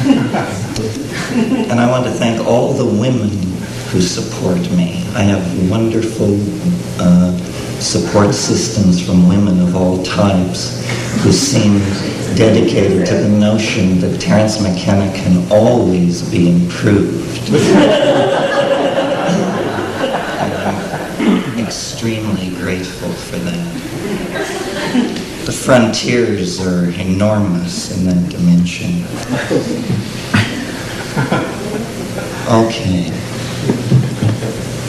And I want to thank all the women who support me. I have wonderful support systems from women of all types who seem dedicated to the notion that Terence Mckenna can always be improved. I'm extremely grateful for that. The frontiers are enormous in that dimension. Okay.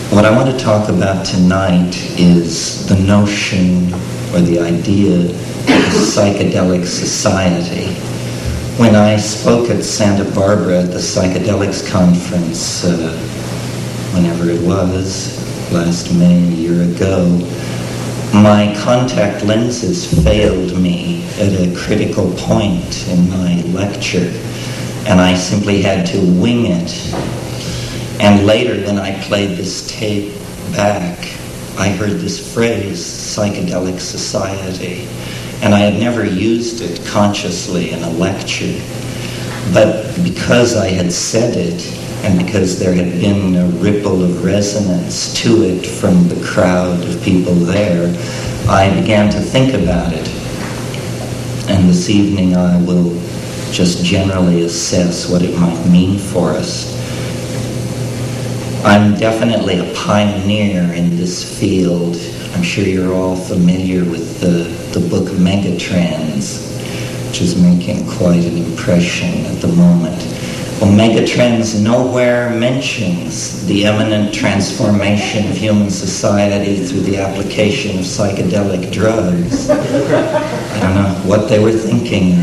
What I want to talk about tonight is the notion or the idea of a psychedelic society. When I spoke at Santa Barbara at the Psychedelics Conference, whenever it was, last May, a year ago, my contact lenses failed me at a critical point in my lecture, and I simply had to wing it. And later, when I played this tape back, I heard this phrase, psychedelic society, and I had never used it consciously in a lecture. But because I had said it, and because there had been a ripple of resonance to it from the crowd of people there, I began to think about it. And this evening I will just generally assess what it might mean for us. I'm definitely a pioneer in this field. I'm sure you're all familiar with the book Megatrends, which is making quite an impression at the moment. Well, Megatrends nowhere mentions the imminent transformation of human society through the application of psychedelic drugs. I don't know what they were thinking.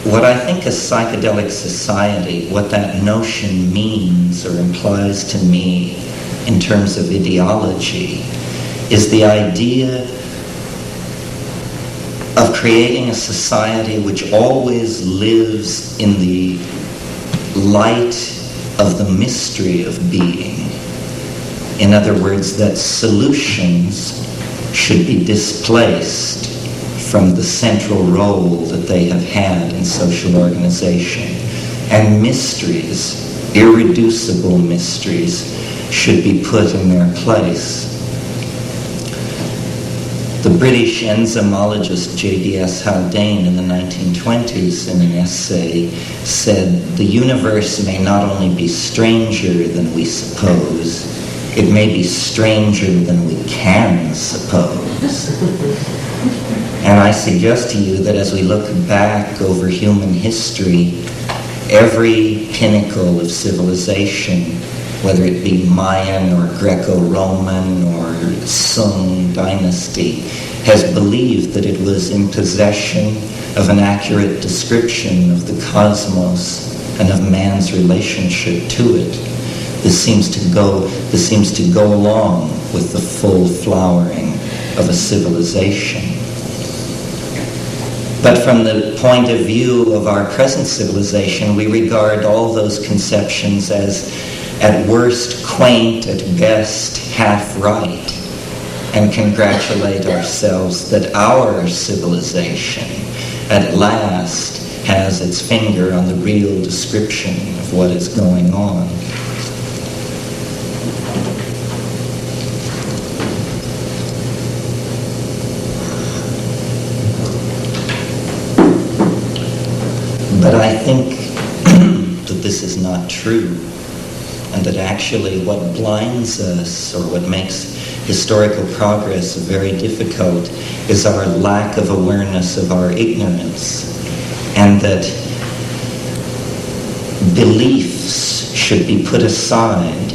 What I think a psychedelic society, what that notion means or implies to me in terms of ideology, is the idea of creating a society which always lives in the light of the mystery of being. In other words, that solutions should be displaced from the central role that they have had in social organization. And mysteries, irreducible mysteries, should be put in their place. The British enzymologist J.D.S. Haldane in the 1920s in an essay said, "The universe may not only be stranger than we suppose, it may be stranger than we can suppose." And I suggest to you that as we look back over human history, every pinnacle of civilization, whether it be Mayan or Greco-Roman or Sung dynasty, has believed that it was in possession of an accurate description of the cosmos and of man's relationship to it. This seems to go along with the full flowering of a civilization. But from the point of view of our present civilization, we regard all those conceptions as, at worst, quaint, at best, half right, and congratulate ourselves that our civilization, at last, has its finger on the real description of what is going on. But I think that this is not true, and that actually what blinds us, or what makes historical progress very difficult, is our lack of awareness of our ignorance, and that beliefs should be put aside,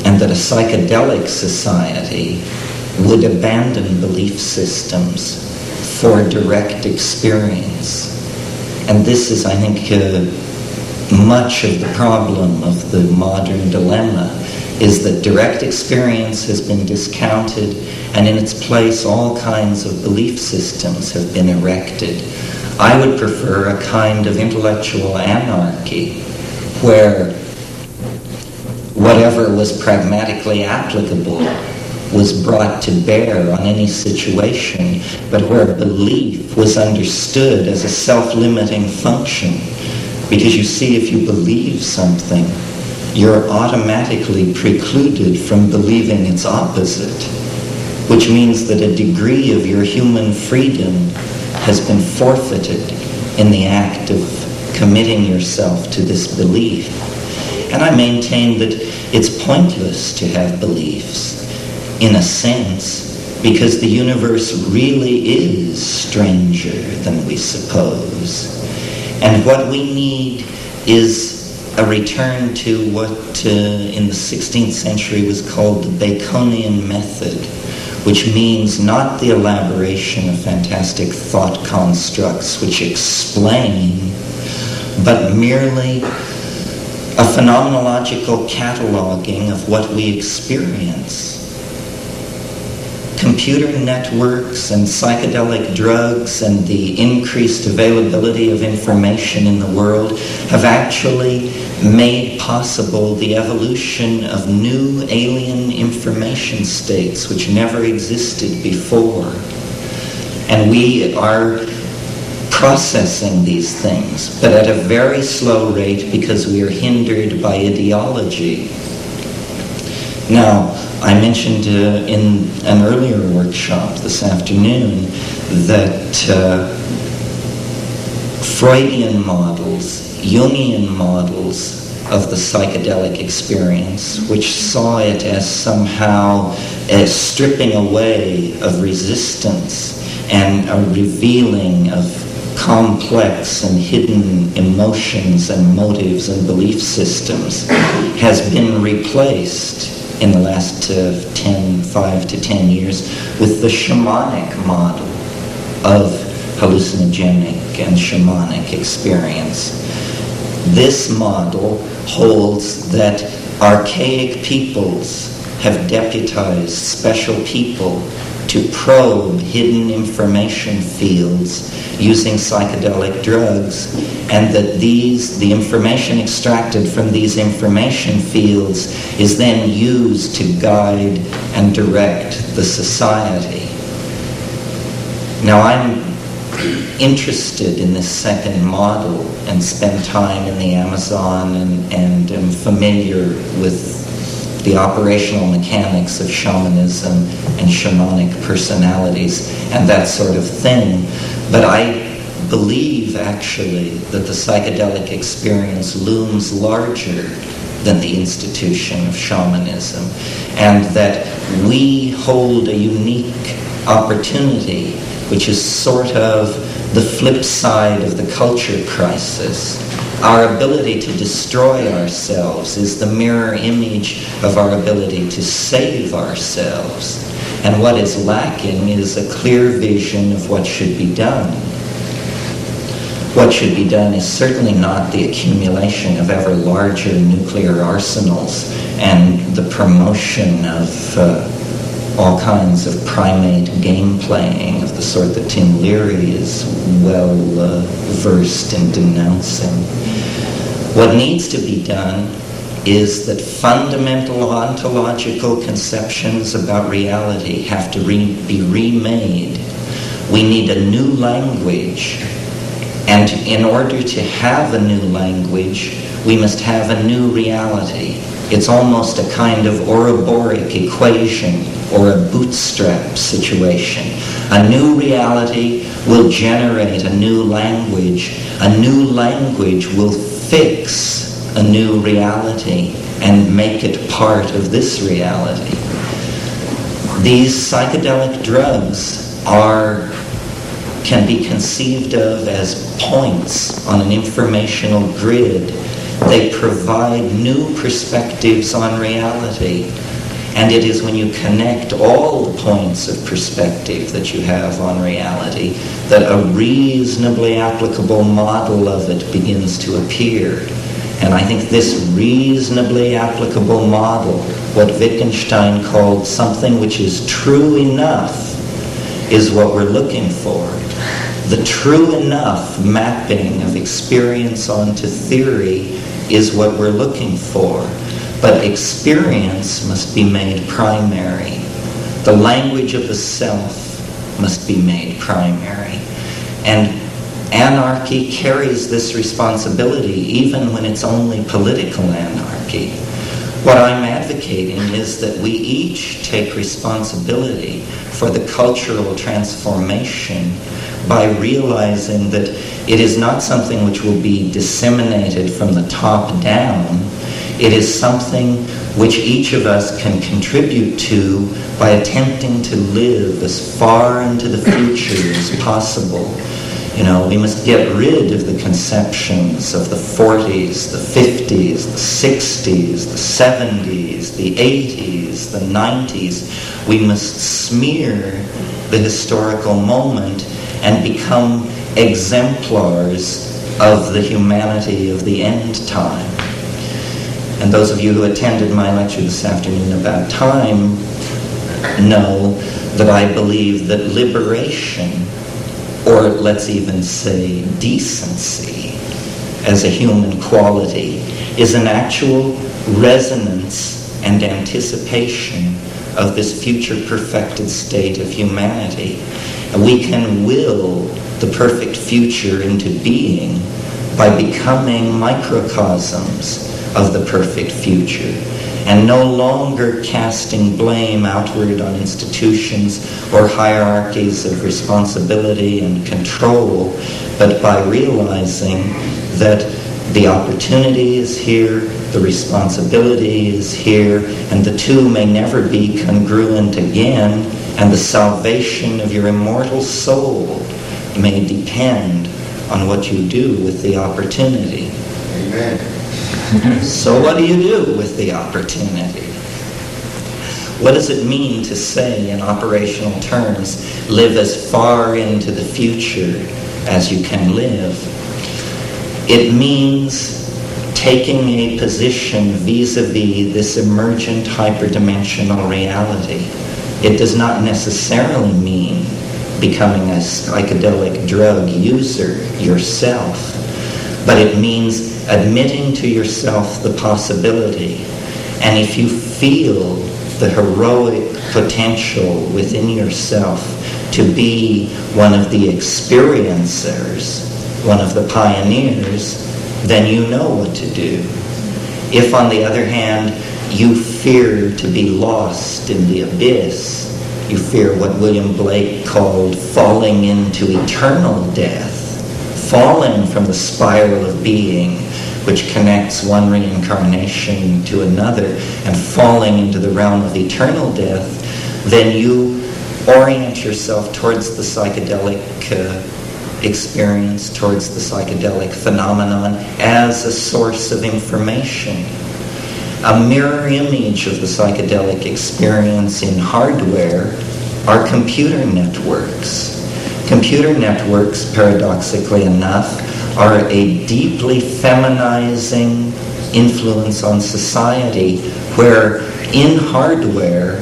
and that a psychedelic society would abandon belief systems for direct experience. And this is, I think, much of the problem of the modern dilemma, is that direct experience has been discounted, and in its place all kinds of belief systems have been erected. I would prefer a kind of intellectual anarchy where whatever was pragmatically applicable was brought to bear on any situation, but where belief was understood as a self-limiting function. Because you see, if you believe something, you're automatically precluded from believing its opposite, which means that a degree of your human freedom has been forfeited in the act of committing yourself to this belief. And I maintain that it's pointless to have beliefs, in a sense, because the universe really is stranger than we suppose. And what we need is a return to what in the 16th century was called the Baconian method, which means not the elaboration of fantastic thought constructs which explain, but merely a phenomenological cataloging of what we experience. Computer networks and psychedelic drugs and the increased availability of information in the world have actually made possible the evolution of new alien information states which never existed before. And we are processing these things, but at a very slow rate because we are hindered by ideology. Now, I mentioned in an earlier workshop this afternoon that Freudian models, Jungian models of the psychedelic experience, which saw it as somehow a stripping away of resistance and a revealing of complex and hidden emotions and motives and belief systems, has been replaced in the last 5 to 10 years with the shamanic model of hallucinogenic and shamanic experience. This model holds that archaic peoples have deputized special people to probe hidden information fields using psychedelic drugs, and that the information extracted from these information fields is then used to guide and direct the society. Now, I'm interested in this second model and spend time in the Amazon and am familiar with the operational mechanics of shamanism and shamanic personalities and that sort of thing. But I believe, actually, that the psychedelic experience looms larger than the institution of shamanism, and that we hold a unique opportunity, which is sort of the flip side of the culture crisis. Our ability to destroy ourselves is the mirror image of our ability to save ourselves. And what is lacking is a clear vision of what should be done. What should be done is certainly not the accumulation of ever larger nuclear arsenals and the promotion of all kinds of primate game playing of the sort that Tim Leary is well versed in denouncing. What needs to be done is that fundamental ontological conceptions about reality have to be remade. We need a new language, and in order to have a new language, we must have a new reality. It's almost a kind of Ouroboros equation or a bootstrap situation. A new reality will generate a new language. A new language will fix a new reality and make it part of this reality. These psychedelic drugs can be conceived of as points on an informational grid. They provide new perspectives on reality. And it is when you connect all the points of perspective that you have on reality that a reasonably applicable model of it begins to appear. And I think this reasonably applicable model, what Wittgenstein called something which is true enough, is what we're looking for. The true enough mapping of experience onto theory is what we're looking for. But experience must be made primary. The language of the self must be made primary. And anarchy carries this responsibility even when it's only political anarchy. What I'm advocating is that we each take responsibility for the cultural transformation by realizing that it is not something which will be disseminated from the top down. It is something which each of us can contribute to by attempting to live as far into the future as possible. You know, we must get rid of the conceptions of the 40s, the 50s, the 60s, the 70s, the 80s, the 90s. We must smear the historical moment and become exemplars of the humanity of the end time. And those of you who attended my lecture this afternoon about time know that I believe that liberation, or let's even say decency, as a human quality, is an actual resonance and anticipation of this future perfected state of humanity. And we can will the perfect future into being by becoming microcosms of the perfect future, and no longer casting blame outward on institutions or hierarchies of responsibility and control, but by realizing that the opportunity is here, the responsibility is here, and the two may never be congruent again, and the salvation of your immortal soul may depend on what you do with the opportunity. Amen. So what do you do with the opportunity? What does it mean to say in operational terms, live as far into the future as you can live? It means taking a position vis-a-vis this emergent hyperdimensional reality. It does not necessarily mean becoming a psychedelic drug user yourself, but it means admitting to yourself the possibility. And if you feel the heroic potential within yourself to be one of the experiencers, one of the pioneers, then you know what to do. If, on the other hand, you fear to be lost in the abyss, you fear what William Blake called falling into eternal death, falling from the spiral of being which connects one reincarnation to another, and falling into the realm of eternal death, then you orient yourself towards the psychedelic experience, towards the psychedelic phenomenon as a source of information. A mirror image of the psychedelic experience in hardware are computer networks. Computer networks, paradoxically enough, are a deeply feminizing influence on society, where in hardware,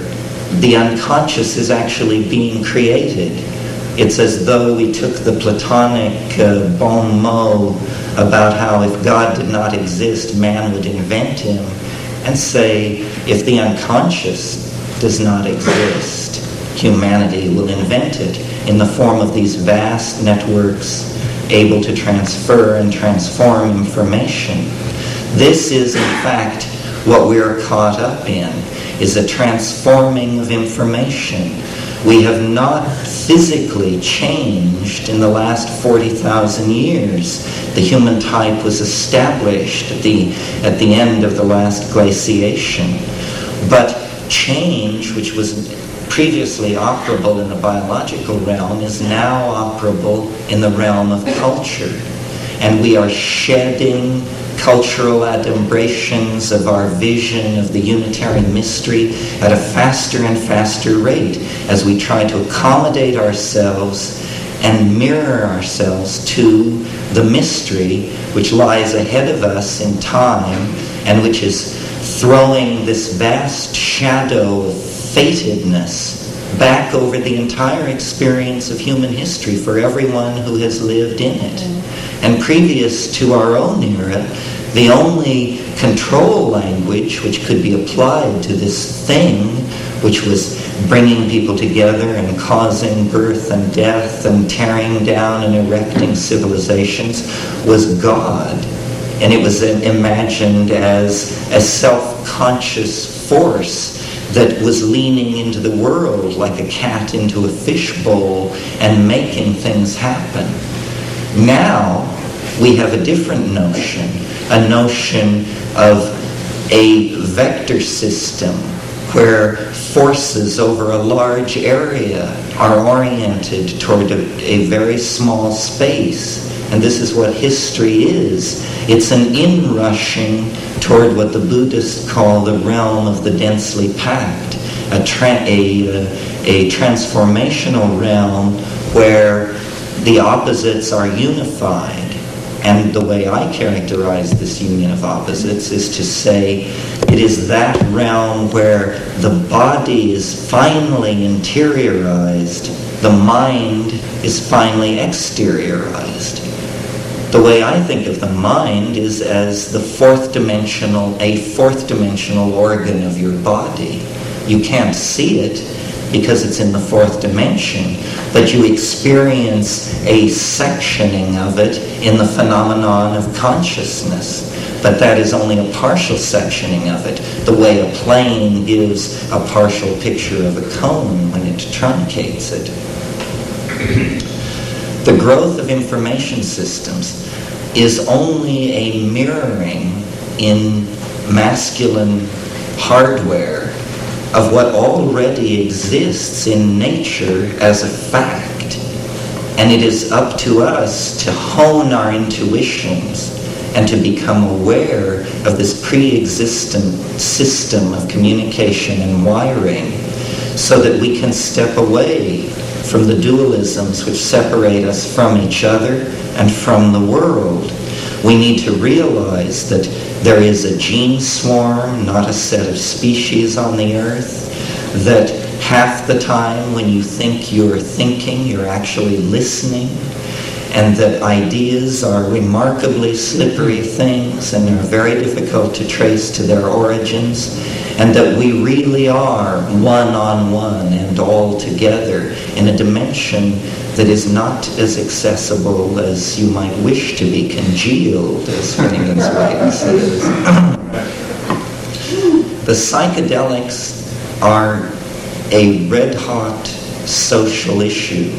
the unconscious is actually being created. It's as though we took the Platonic bon mot about how if God did not exist, man would invent him, and say, if the unconscious does not exist, humanity will invent it in the form of these vast networks able to transfer and transform information. This is, in fact, what we are caught up in, is a transforming of information. We have not physically changed in the last 40,000 years. The human type was established at the end of the last glaciation. But change, which was previously operable in the biological realm, is now operable in the realm of culture. And we are shedding cultural adumbrations of our vision of the unitary mystery at a faster and faster rate as we try to accommodate ourselves and mirror ourselves to the mystery which lies ahead of us in time and which is throwing this vast shadow of fatedness back over the entire experience of human history for everyone who has lived in it. And previous to our own era, the only control language which could be applied to this thing, which was bringing people together and causing birth and death and tearing down and erecting civilizations, was God. And it was imagined as a self-conscious force that was leaning into the world like a cat into a fishbowl and making things happen. Now, we have a different notion, a notion of a vector system where forces over a large area are oriented toward a very small space. And this is what history is. It's an inrushing toward what the Buddhists call the realm of the densely packed, a transformational realm where the opposites are unified. And the way I characterize this union of opposites is to say it is that realm where the body is finally interiorized, the mind is finally exteriorized. The way I think of the mind is as a fourth dimensional organ of your body. You can't see it because it's in the fourth dimension, but you experience a sectioning of it in the phenomenon of consciousness. But that is only a partial sectioning of it, the way a plane gives a partial picture of a cone when it truncates it. The growth of information systems is only a mirroring in masculine hardware of what already exists in nature as a fact. And it is up to us to hone our intuitions and to become aware of this pre-existent system of communication and wiring so that we can step away from the dualisms which separate us from each other and from the world. We need to realize that there is a gene swarm, not a set of species on the earth, that half the time when you think you're thinking, you're actually listening, and that ideas are remarkably slippery things and are very difficult to trace to their origins, and that we really are one-on-one and all together in a dimension that is not as accessible as you might wish to be, congealed, as Finnegan's Wake says. The psychedelics are a red-hot social issue,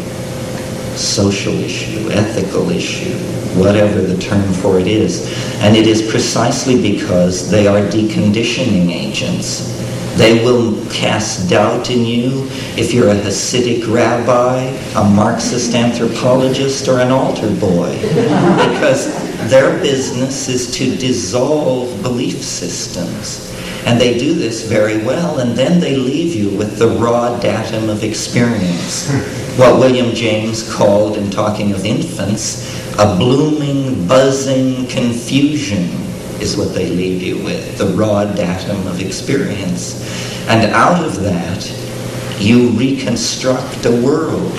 ethical issue, whatever the term for it is. And it is precisely because they are deconditioning agents. They will cast doubt in you if you're a Hasidic rabbi, a Marxist anthropologist, or an altar boy, because their business is to dissolve belief systems. And they do this very well, and then they leave you with the raw datum of experience. What William James called, in talking of infants, a blooming, buzzing confusion is what they leave you with, the raw datum of experience. And out of that, you reconstruct a world.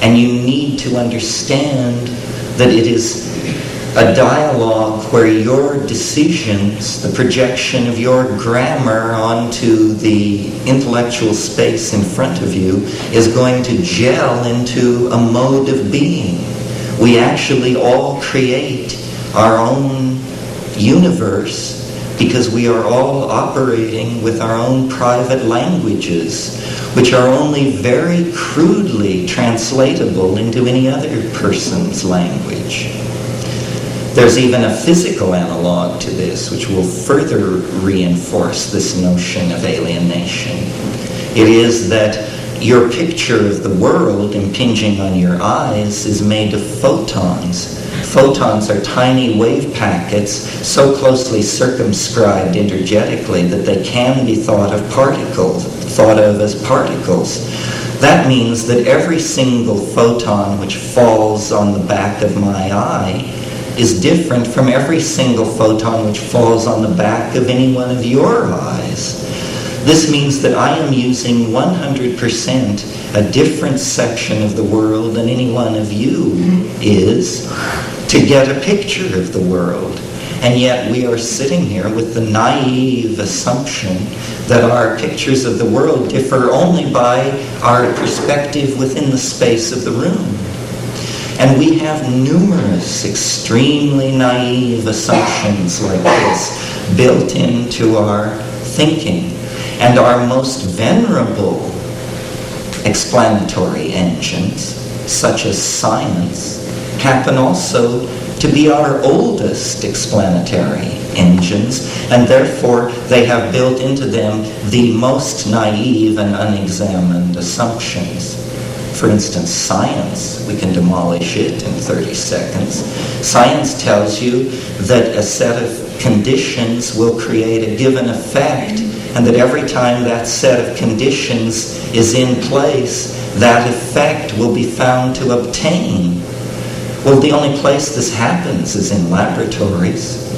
And you need to understand that it is a dialogue where your decisions, the projection of your grammar onto the intellectual space in front of you, is going to gel into a mode of being. We actually all create our own universe because we are all operating with our own private languages, which are only very crudely translatable into any other person's language. There's even a physical analog to this, which will further reinforce this notion of alienation. It is that your picture of the world impinging on your eyes is made of photons. Photons are tiny wave packets so closely circumscribed energetically that they can be thought of as particles. That means that every single photon which falls on the back of my eye is different from every single photon which falls on the back of any one of your eyes. This means that I am using 100% a different section of the world than any one of you is to get a picture of the world. And yet we are sitting here with the naive assumption that our pictures of the world differ only by our perspective within the space of the room. And we have numerous extremely naive assumptions like this built into our thinking. And our most venerable explanatory engines, such as science, happen also to be our oldest explanatory engines, and therefore they have built into them the most naive and unexamined assumptions. For instance, science, we can demolish it in 30 seconds. Science tells you that a set of conditions will create a given effect, and that every time that set of conditions is in place, that effect will be found to obtain. Well, the only place this happens is in laboratories.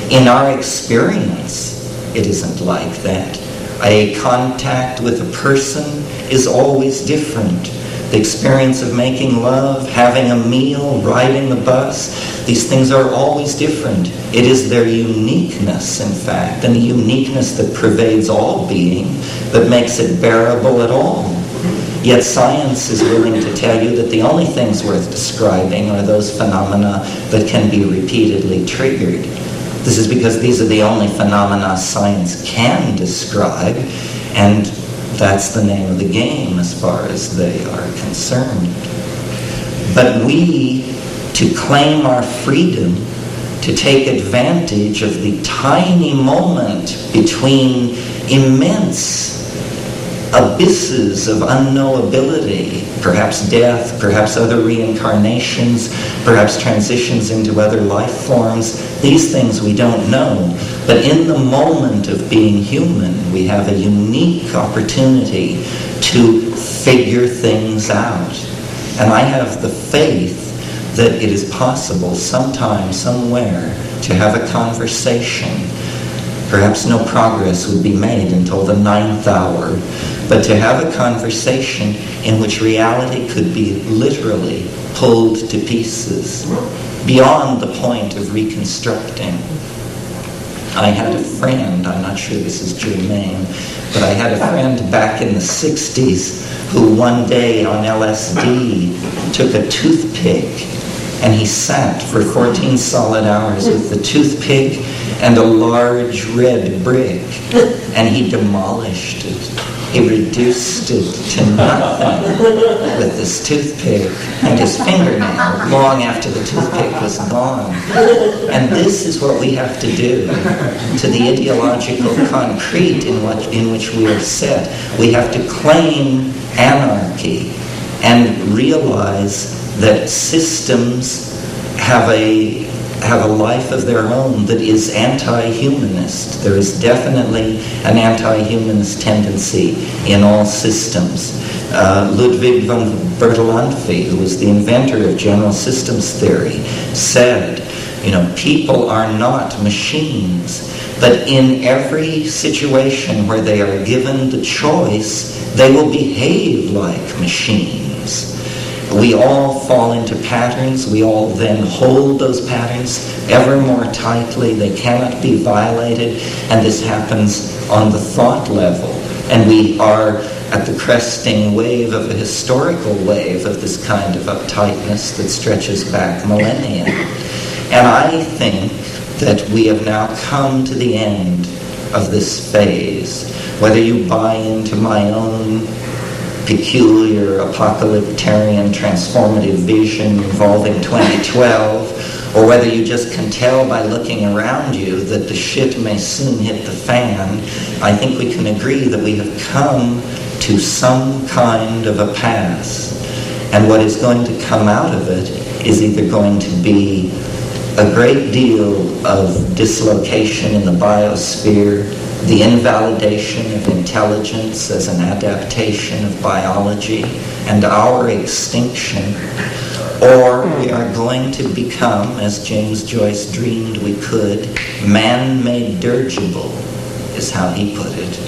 In our experience, it isn't like that. A contact with a person is always different. The experience of making love, having a meal, riding the bus, these things are always different. It is their uniqueness, in fact, and the uniqueness that pervades all being that makes it bearable at all. Yet science is willing to tell you that the only things worth describing are those phenomena that can be repeatedly triggered. This is because these are the only phenomena science can describe, and that's the name of the game as far as they are concerned. But we, to claim our freedom, to take advantage of the tiny moment between immense abysses of unknowability, perhaps death, perhaps other reincarnations, perhaps transitions into other life forms. These things we don't know. But in the moment of being human, we have a unique opportunity to figure things out. And I have the faith that it is possible sometime, somewhere, to have a conversation. Perhaps no progress would be made until the 9th hour, but to have a conversation in which reality could be literally pulled to pieces, beyond the point of reconstructing. I had a friend, I'm not sure this is germane, but I had a friend back in the 60s who one day on LSD took a toothpick and he sat for 14 solid hours with the toothpick and a large red brick, and he demolished it. He reduced it to nothing with this toothpick and his fingernail long after the toothpick was gone. And this is what we have to do to the ideological concrete in which we are set. We have to claim anarchy and realize that systems have a life of their own that is anti-humanist. There is definitely an anti-humanist tendency in all systems. Ludwig von Bertalanffy, who was the inventor of general systems theory, said, people are not machines, but in every situation where they are given the choice, they will behave like machines. We all fall into patterns. We all then hold those patterns ever more tightly. They cannot be violated, and this happens on the thought level. And we are at the cresting wave of a historical wave of this kind of uptightness that stretches back millennia. And I think that we have now come to the end of this phase. Whether you buy into my own peculiar apocalyptarian transformative vision involving 2012, or whether you just can tell by looking around you that the shit may soon hit the fan, I think we can agree that we have come to some kind of a pass. And what is going to come out of it is either going to be a great deal of dislocation in the biosphere, the invalidation of intelligence as an adaptation of biology, and our extinction, or we are going to become, as James Joyce dreamed we could, man-made dirigible, is how he put it.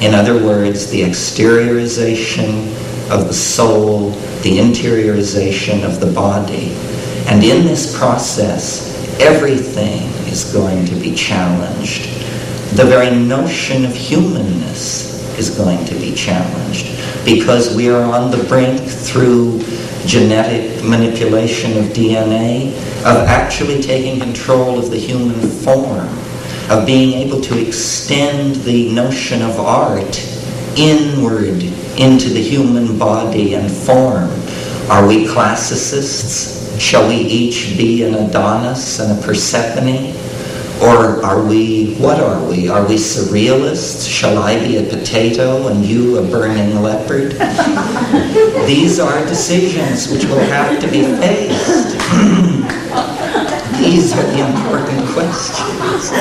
In other words, the exteriorization of the soul, the interiorization of the body. And in this process, everything is going to be challenged. The very notion of humanness is going to be challenged because we are on the brink, through genetic manipulation of DNA, of actually taking control of the human form, of being able to extend the notion of art inward into the human body and form. Are we classicists? Shall we each be an Adonis and a Persephone? Or are we, what are we? Are we surrealists? Shall I be a potato and you a burning leopard? These are decisions which will have to be faced. These are the important questions.